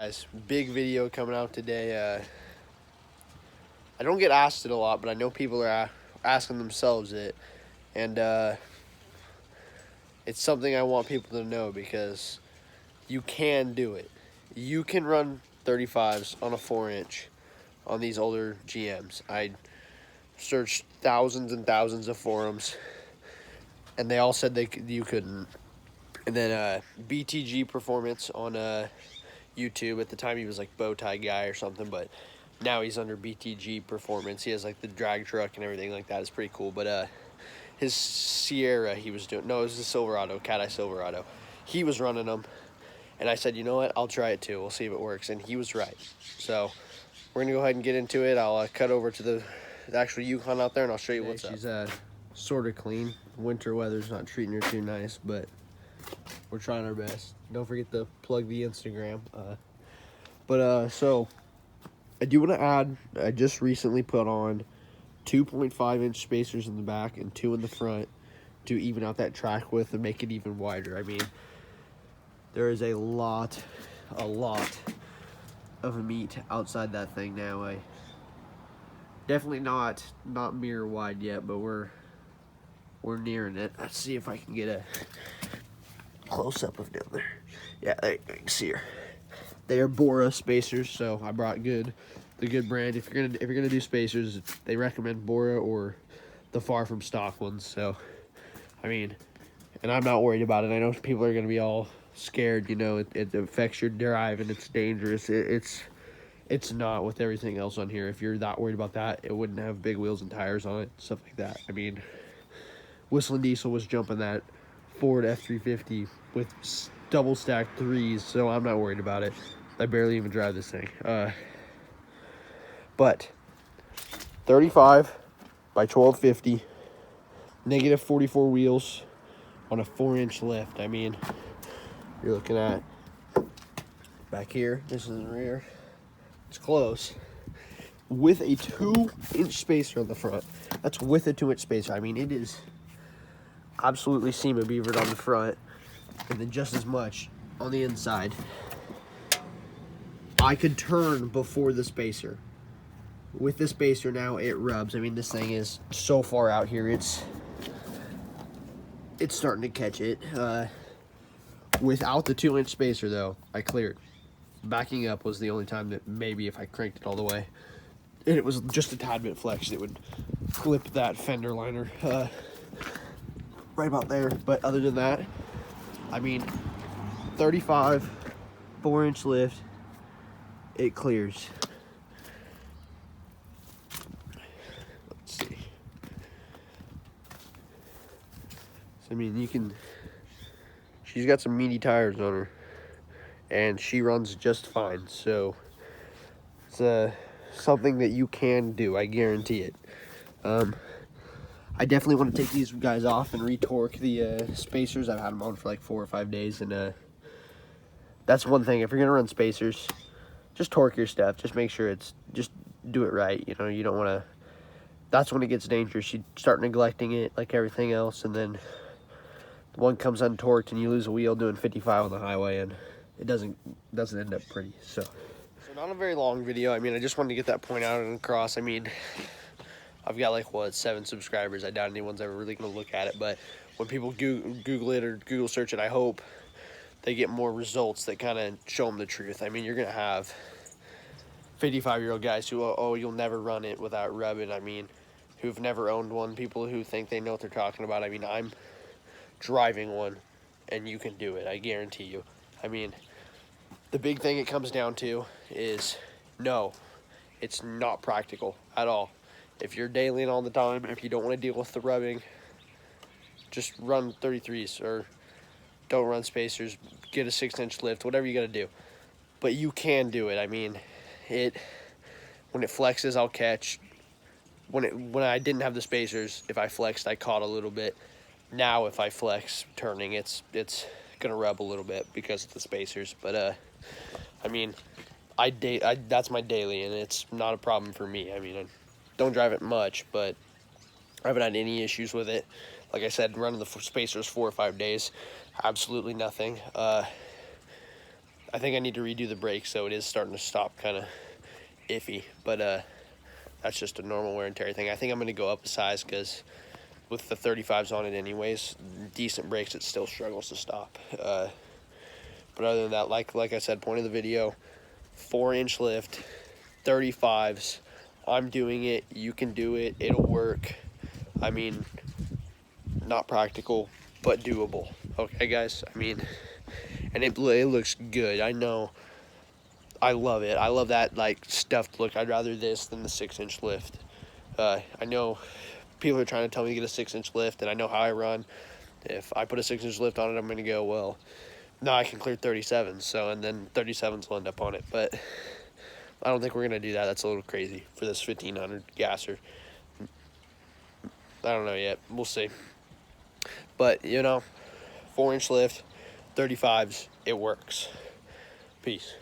Guys, big video coming out today. I don't get asked it a lot, but I know people are asking themselves it, and it's something I want people to know because you can do it. You can run 35s on a 4-inch on these older GMs. I searched thousands and thousands of forums, and they all said you couldn't. And then BTG Performance on YouTube. At the time he was like Bowtie Guy or something, but now he's under BTG Performance. He has like the drag truck and everything like that. It's pretty cool. But his Sierra he was doing, no, it was the Silverado, Cat Eye Silverado. He was running them, and I said, you know what, I'll try it too. We'll see if it works. And he was right. So we're gonna go ahead and get into it. I'll cut over to the actual Yukon out there, and I'll show you what's up. She's sort of clean. Winter weather's not treating her too nice, but we're trying our best. Don't forget to plug the Instagram. So I do want to add, I just recently put on 2.5-inch spacers in the back and 2 in the front to even out that track width and make it even wider. I mean, there is a lot of meat outside that thing now. Definitely not mirror wide yet, but we're nearing it. Let's see if I can get a close up of down there. Yeah, there you can see her. They are Bora spacers, so I brought the good brand. If you're gonna do spacers, they recommend Bora or the far from stock ones. So, I mean, and I'm not worried about it. I know people are gonna be all scared. You know, it affects your drive and it's dangerous. It's not with everything else on here. If you're that worried about that, it wouldn't have big wheels and tires on it, stuff like that. I mean, Whistling Diesel was jumping that Ford F-350 with double stacked 3s, so I'm not worried about it. I barely even drive this thing. But 35 by 1250, negative 44 wheels on a 4-inch lift. I mean, you're looking at back here. This is the rear. It's close. With a 2-inch spacer on the front. That's with a 2-inch spacer. I mean, it is absolutely SEMA beavered on the front, and then just as much on the inside. I could turn before the spacer. With the spacer now, it rubs. I mean, this thing is so far out here, it's starting to catch it. Without the 2-inch spacer, though, I cleared. Backing up was the only time that maybe if I cranked it all the way, and it was just a tad bit flexed, it would clip that fender liner right about there. But other than that, I mean, 35, 4-inch lift, it clears. Let's see. So, I mean, she's got some meaty tires on her, and she runs just fine. So it's something that you can do. I guarantee it. I definitely want to take these guys off and retorque the spacers. I've had them on for like 4 or 5 days, and that's one thing. If you're gonna run spacers, just torque your stuff. Just make sure just do it right. You know, you don't want to. That's when it gets dangerous. You start neglecting it like everything else, and then one comes untorqued and you lose a wheel doing 55 on the highway, and it doesn't end up pretty. So not a very long video. I mean, I just wanted to get that point out and across. I mean, I've got like 7 subscribers. I doubt anyone's ever really gonna look at it, but when people Google it or Google search it, I hope they get more results that kind of show them the truth. I mean, you're gonna have 55-year-old guys who, oh, you'll never run it without rubbing. I mean, who've never owned one. People who think they know what they're talking about. I mean, I'm driving one, and you can do it. I guarantee you. I mean, the big thing it comes down to is no, it's not practical at all. If you're dailying all the time, if you don't want to deal with the rubbing, just run 33s or don't run spacers, get a 6-inch lift, whatever you got to do. But you can do it. I mean, when it flexes, I'll catch. When I didn't have the spacers, if I flexed, I caught a little bit. Now, if I flex turning, it's gonna rub a little bit because of the spacers. But I mean, that's my daily, and it's not a problem for me. I mean, I don't drive it much, but I haven't had any issues with it. Like I said, running the spacers 4 or 5 days, absolutely nothing. I think I need to redo the brakes, so it is starting to stop kind of iffy, but that's just a normal wear and tear thing. I think I'm going to go up a size because with the 35s on it anyways, decent brakes, it still struggles to stop. But other than that, like I said, point of the video, 4-inch lift, 35s. I'm doing it. You can do it. It'll work. I mean, not practical, but doable. Okay, guys? I mean, and it looks good. I know. I love it. I love that, like, stuffed look. I'd rather this than the 6-inch lift. I know people are trying to tell me to get a 6-inch lift, and I know how I run. If I put a 6-inch lift on it, I'm going to go, well, no, I can clear 37s, so, and then 37s will end up on it, but I don't think we're going to do that. That's a little crazy for this 1500 gasser. I don't know yet. We'll see. But, you know, 4-inch lift, 35s, it works. Peace.